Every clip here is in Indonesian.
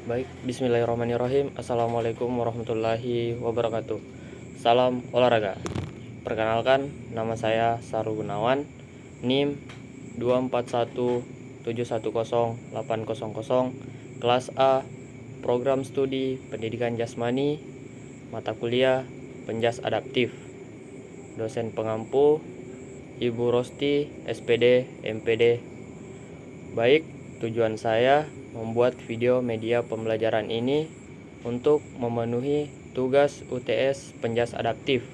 Baik, bismillahirrahmanirrahim. Assalamualaikum warahmatullahi wabarakatuh. Salam olahraga. Perkenalkan, nama saya Saru Gunawan, NIM 241710800, kelas A, program studi pendidikan jasmani, mata kuliah penjas adaptif. Dosen pengampu Ibu Rosti, SPD, MPD. Baik, tujuan saya membuat video media pembelajaran ini untuk memenuhi tugas UTS penjas adaptif.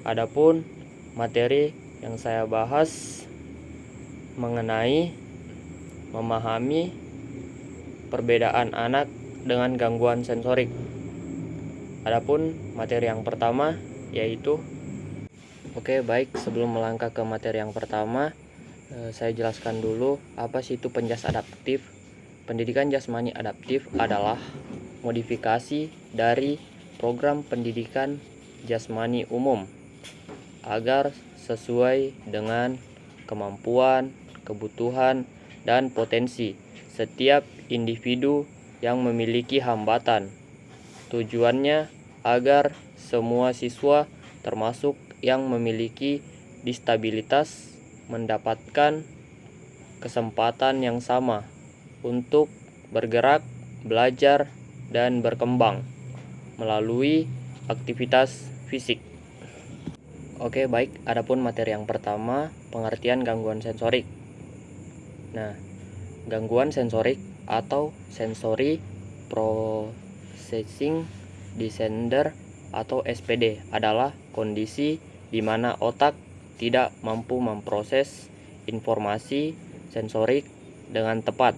Adapun materi yang saya bahas mengenai memahami perbedaan anak dengan gangguan sensorik. Adapun materi yang pertama yaitu sebelum melangkah ke materi yang pertama, saya jelaskan dulu apa sih itu penjas adaptif. Pendidikan jasmani adaptif adalah modifikasi dari program pendidikan jasmani umum agar sesuai dengan kemampuan, kebutuhan, dan potensi setiap individu yang memiliki hambatan. Tujuannya agar semua siswa termasuk yang memiliki disabilitas mendapatkan kesempatan yang sama untuk bergerak, belajar, dan berkembang melalui aktivitas fisik. Adapun materi yang pertama, pengertian gangguan sensorik. Nah, gangguan sensorik atau sensory processing disorder atau SPD adalah kondisi di mana otak tidak mampu memproses informasi sensorik dengan tepat.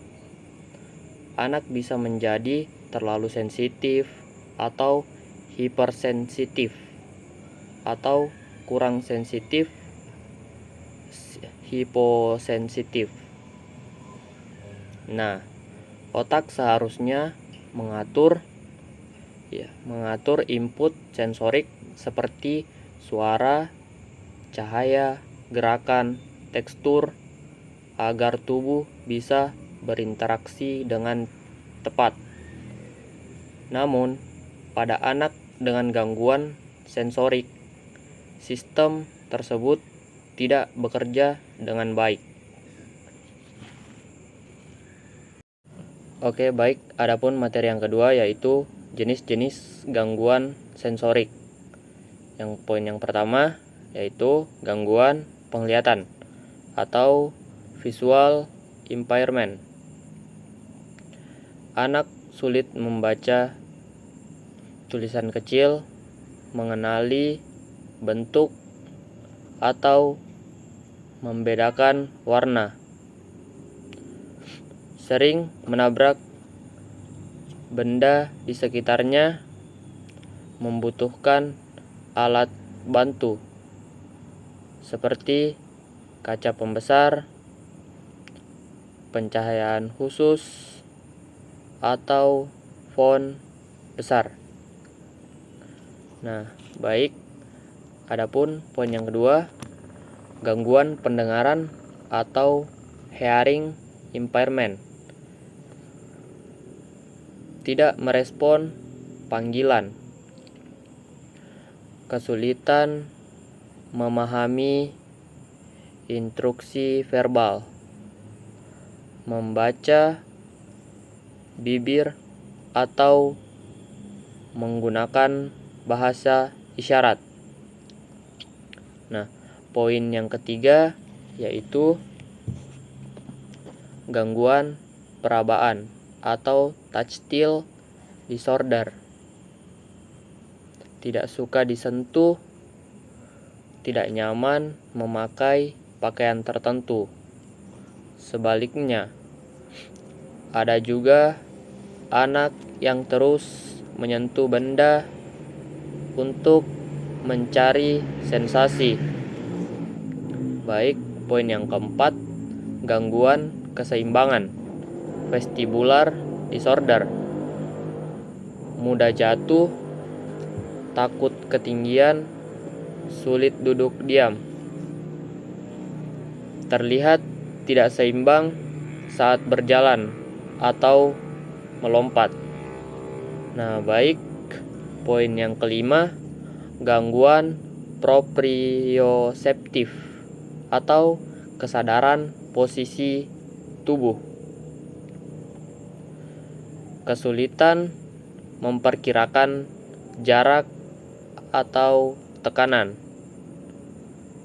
Anak bisa menjadi terlalu sensitif atau hipersensitif atau kurang sensitif, hiposensitif. Nah, otak seharusnya mengatur input sensorik seperti suara, cahaya, gerakan, tekstur agar tubuh bisa berinteraksi dengan tepat. Namun, pada anak dengan gangguan sensorik, sistem tersebut tidak bekerja dengan baik. Adapun materi yang kedua yaitu jenis-jenis gangguan sensorik. Poin yang pertama yaitu gangguan penglihatan atau visual impairment. Anak sulit membaca tulisan kecil, mengenali bentuk, atau membedakan warna. Sering menabrak benda di sekitarnya, membutuhkan alat bantu seperti kaca pembesar, pencahayaan khusus, atau font besar. Adapun poin yang kedua, gangguan pendengaran atau hearing impairment. Tidak merespon panggilan, kesulitan memahami instruksi verbal, membaca bibir atau menggunakan bahasa isyarat. Poin yang ketiga yaitu gangguan perabaan atau tactile disorder. Tidak suka disentuh, tidak nyaman memakai pakaian tertentu. Sebaliknya, ada juga anak yang terus menyentuh benda untuk mencari sensasi. Poin yang keempat, gangguan keseimbangan, vestibular disorder. Mudah jatuh, takut ketinggian, sulit duduk diam. Terlihat tidak seimbang saat berjalan atau melompat. Nah, baik. Poin yang kelima, gangguan proprioseptif atau kesadaran posisi tubuh. Kesulitan memperkirakan jarak atau tekanan.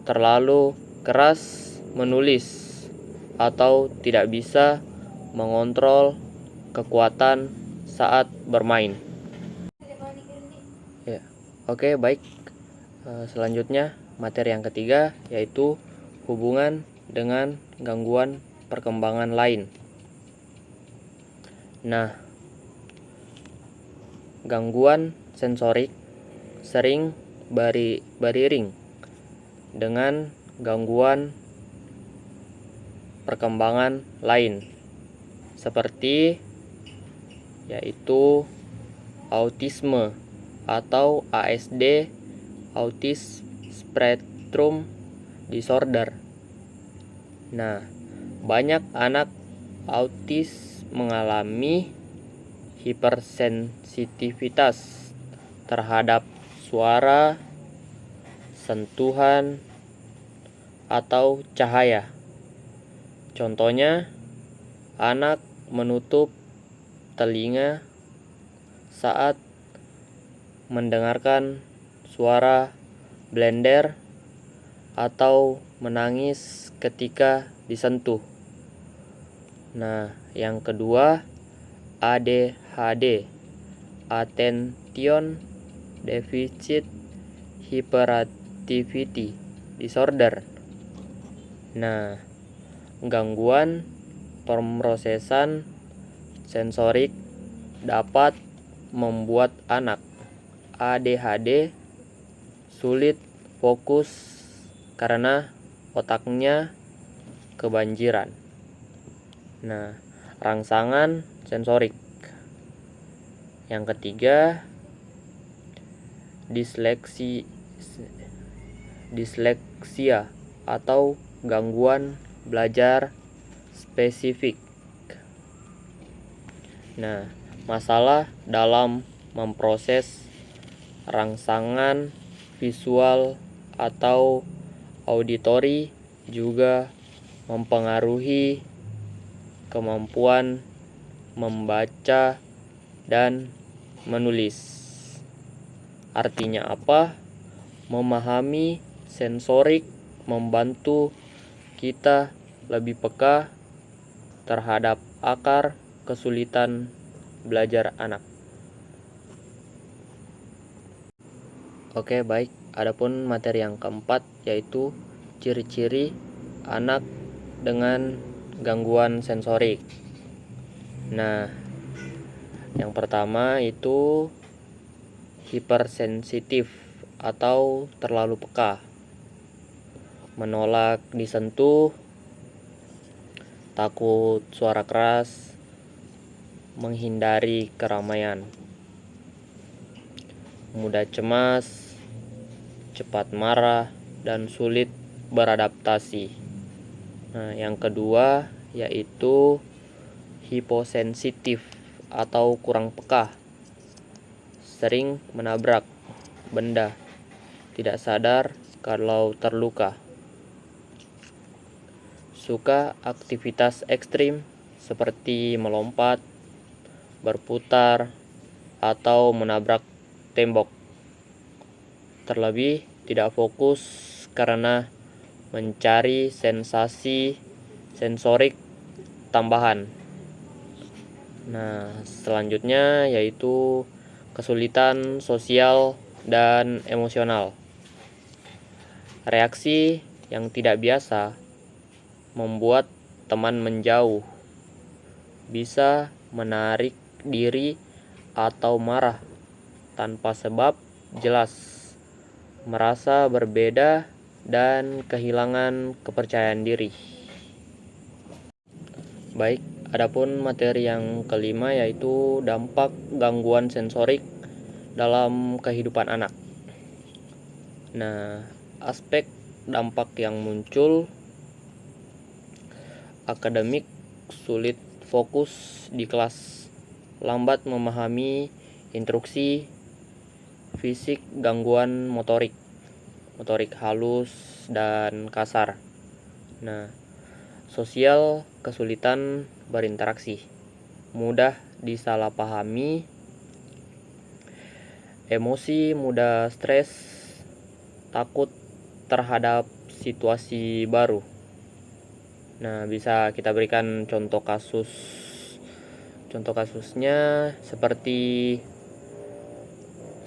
Terlalu keras menulis atau tidak bisa mengontrol kekuatan saat bermain. Ya, oke, baik. Selanjutnya materi yang ketiga yaitu hubungan dengan gangguan perkembangan lain. Nah, gangguan sensorik sering beriring dengan gangguan perkembangan lain seperti yaitu autisme atau ASD, Autism Spectrum Disorder. Nah, banyak anak autis mengalami hipersensitivitas terhadap suara, sentuhan, atau cahaya. Contohnya, anak menutup telinga saat mendengarkan suara blender atau menangis ketika disentuh. Nah, yang kedua, ADHD, Attention Deficit Hyperactivity Disorder. Nah, gangguan pemrosesan sensorik dapat membuat anak ADHD sulit fokus karena otaknya kebanjiran. Nah, rangsangan sensorik. Yang ketiga, disleksia atau gangguan belajar spesifik. Nah, masalah dalam memproses rangsangan visual atau auditori juga mempengaruhi kemampuan membaca dan menulis. Artinya apa? Memahami sensorik membantu kita lebih peka terhadap akar kesulitan belajar anak. Oke, baik. Adapun materi yang keempat yaitu ciri-ciri anak dengan gangguan sensorik. Nah, yang pertama itu hipersensitif atau terlalu peka, menolak disentuh, takut suara keras, menghindari keramaian, mudah cemas, cepat marah, dan sulit beradaptasi. Nah, yang kedua yaitu hiposensitif atau kurang peka, sering menabrak benda, tidak sadar kalau terluka, suka aktivitas ekstrim seperti melompat, berputar, atau menabrak tembok. Terlebih tidak fokus karena mencari sensasi sensorik tambahan. Nah, selanjutnya yaitu kesulitan sosial dan emosional. Reaksi yang tidak biasa membuat teman menjauh, bisa menarik diri atau marah tanpa sebab jelas, merasa berbeda, dan kehilangan kepercayaan diri. Baik, adapun materi yang kelima yaitu dampak gangguan sensorik dalam kehidupan anak. Nah, aspek dampak yang muncul: akademik, sulit fokus di kelas, lambat memahami instruksi fisik, gangguan motorik halus dan kasar. Nah, sosial, kesulitan berinteraksi, mudah disalahpahami, emosi, mudah stres, takut terhadap situasi baru. Nah, bisa kita berikan contoh kasusnya seperti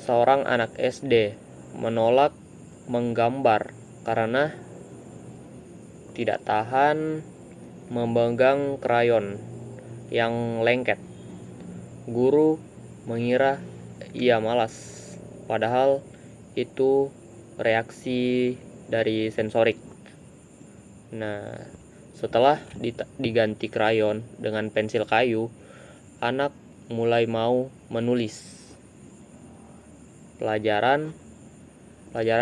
seorang anak SD menolak menggambar karena tidak tahan memegang krayon yang lengket. Guru mengira ia malas, padahal itu reaksi dari sensorik. Nah, setelah diganti krayon dengan pensil kayu, anak mulai mau menulis. Pelajaran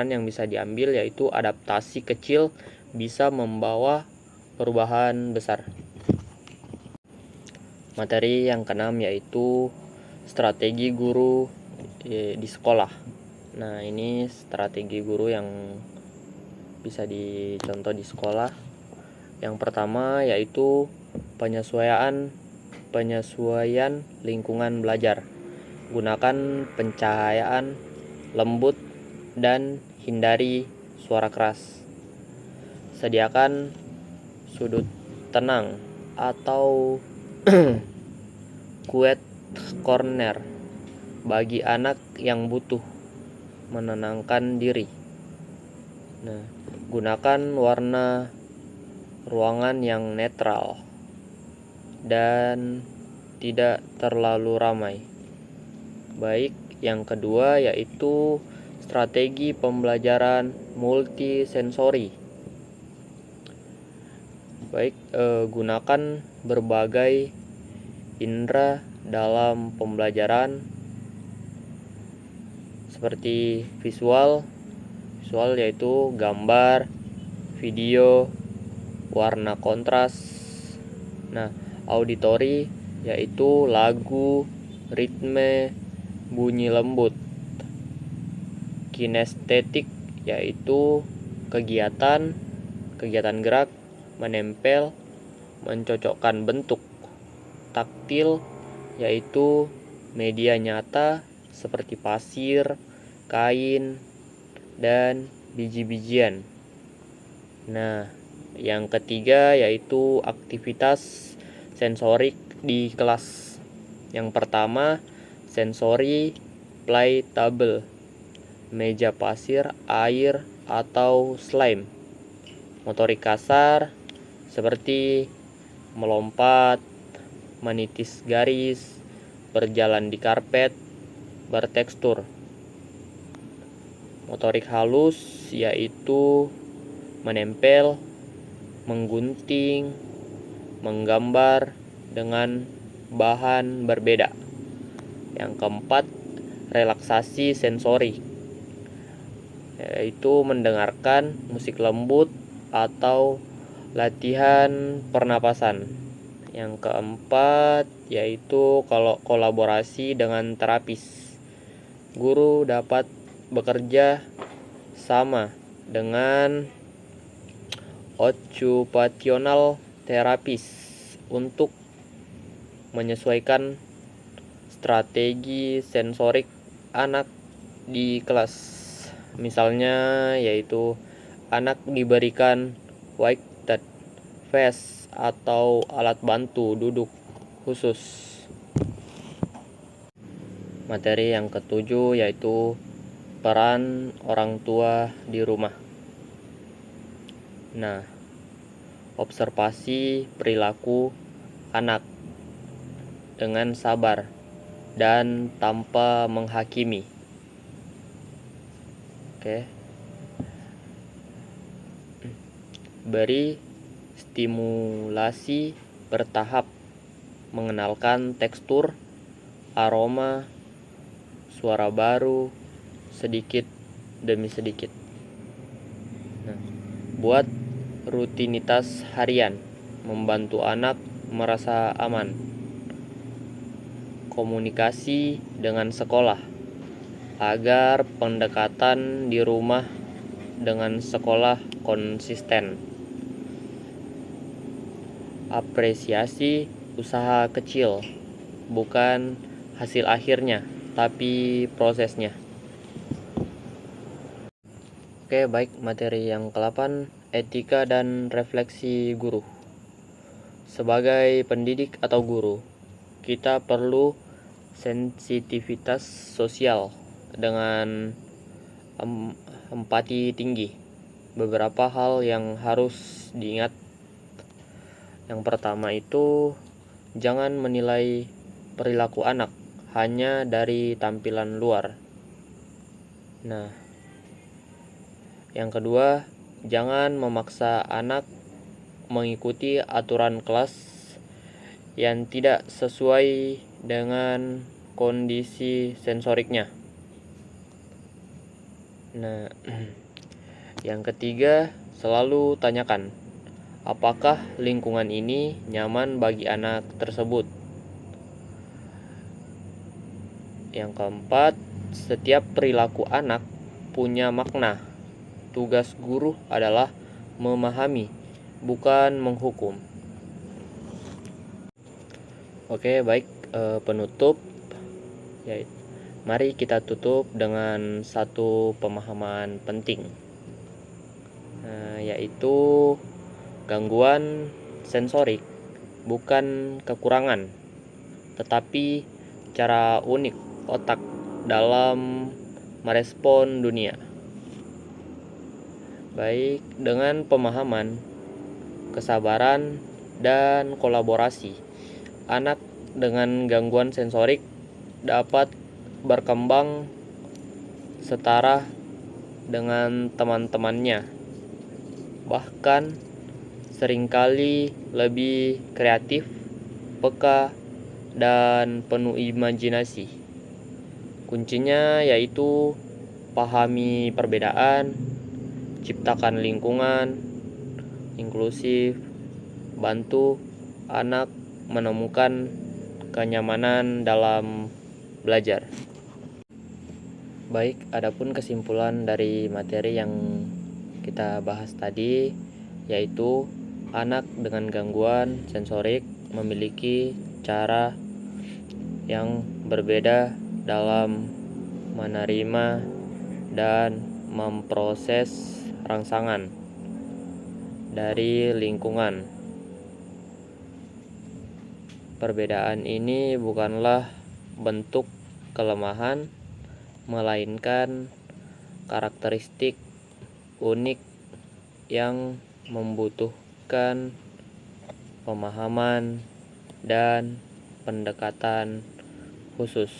yang bisa diambil yaitu adaptasi kecil bisa membawa perubahan besar. Materi yang keenam yaitu strategi guru di sekolah. Nah, ini strategi guru yang bisa dicontoh di sekolah. Yang pertama yaitu penyesuaian lingkungan belajar. Gunakan pencahayaan lembut dan hindari suara keras. Sediakan sudut tenang atau quiet corner bagi anak yang butuh menenangkan diri. Nah, gunakan warna ruangan yang netral dan tidak terlalu ramai. Baik, yang kedua yaitu strategi pembelajaran multisensori. Baik, gunakan berbagai indera dalam pembelajaran seperti visual yaitu gambar, video, warna kontras. Nah, auditory yaitu lagu, ritme, bunyi lembut. Kinestetik yaitu kegiatan gerak, menempel, mencocokkan bentuk. Taktil yaitu media nyata seperti pasir, kain, dan biji-bijian. Nah, yang ketiga yaitu aktivitas sensorik di kelas. Yang pertama, sensory play table, meja pasir, air, atau slime. Motorik kasar seperti melompat, menitis garis, berjalan di karpet, bertekstur. Motorik halus yaitu menempel, menggunting, menggambar dengan bahan berbeda. Yang keempat, relaksasi sensori yaitu mendengarkan musik lembut atau latihan pernapasan. Yang keempat yaitu kolaborasi dengan terapis. Guru dapat bekerja sama dengan occupational therapist untuk menyesuaikan strategi sensorik anak di kelas. Misalnya yaitu anak diberikan weighted vest atau alat bantu duduk khusus. Materi yang ketujuh yaitu peran orang tua di rumah. Nah, observasi perilaku anak dengan sabar dan tanpa menghakimi. Oke. Beri stimulasi bertahap, mengenalkan tekstur, aroma, suara baru sedikit demi sedikit. Nah, buat rutinitas harian, membantu anak merasa aman. komunikasi dengan sekolah agar pendekatan di rumah dengan sekolah konsisten. Apresiasi usaha kecil, bukan hasil akhirnya, tapi prosesnya. Oke, baik, materi yang ke-8, etika dan refleksi guru. Sebagai pendidik atau guru, kita perlu sensitivitas sosial dengan empati tinggi. Beberapa hal yang harus diingat. Yang pertama itu, jangan menilai perilaku anak hanya dari tampilan luar. Nah, yang kedua, jangan memaksa anak mengikuti aturan kelas yang tidak sesuai dengan kondisi sensoriknya. Nah, yang ketiga, selalu tanyakan, apakah lingkungan ini nyaman bagi anak tersebut? Yang keempat, setiap perilaku anak punya makna. Tugas guru adalah memahami, bukan menghukum. Oke, baik, penutup. Mari kita tutup dengan satu pemahaman penting, yaitu gangguan sensorik bukan kekurangan, tetapi cara unik otak dalam merespon dunia. Baik, dengan pemahaman, kesabaran, dan kolaborasi, anak dengan gangguan sensorik dapat berkembang setara dengan teman-temannya, bahkan seringkali lebih kreatif, peka, dan penuh imajinasi. Kuncinya yaitu pahami perbedaan, ciptakan lingkungan inklusif, bantu anak menemukan kenyamanan dalam belajar. Baik, adapun kesimpulan dari materi yang kita bahas tadi, yaitu anak dengan gangguan sensorik memiliki cara yang berbeda dalam menerima dan memproses rangsangan dari lingkungan. Perbedaan ini bukanlah bentuk kelemahan, melainkan karakteristik unik yang membutuhkan pemahaman dan pendekatan khusus.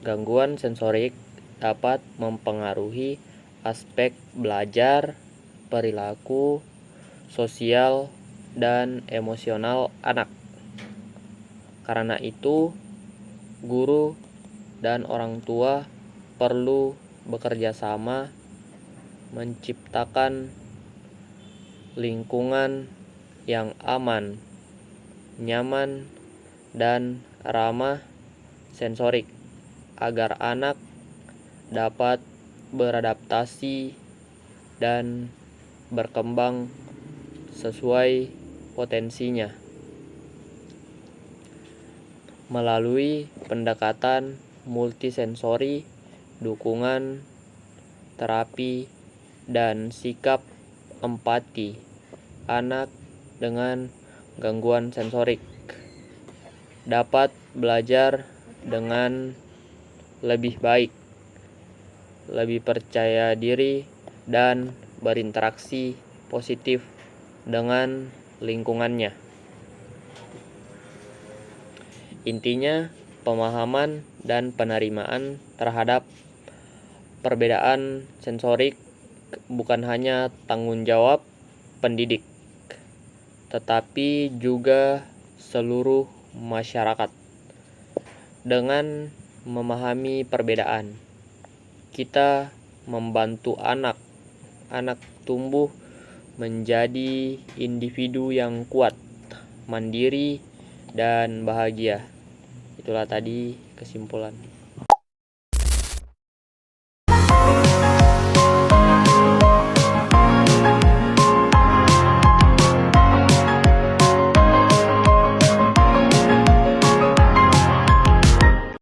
Gangguan sensorik dapat mempengaruhi aspek belajar, perilaku, sosial, dan emosional anak. Karena itu, guru dan orang tua perlu bekerja sama menciptakan lingkungan yang aman, nyaman, dan ramah sensorik agar anak dapat beradaptasi dan berkembang sesuai potensinya. Melalui pendekatan multisensori, dukungan, terapi, dan sikap empati, anak dengan gangguan sensorik dapat belajar dengan lebih baik, lebih percaya diri, dan berinteraksi positif dengan lingkungannya. Intinya, pemahaman dan penerimaan terhadap perbedaan sensorik bukan hanya tanggung jawab pendidik, tetapi juga seluruh masyarakat. Dengan memahami perbedaan, kita membantu anak tumbuh menjadi individu yang kuat, mandiri, dan bahagia. Itulah tadi kesimpulan.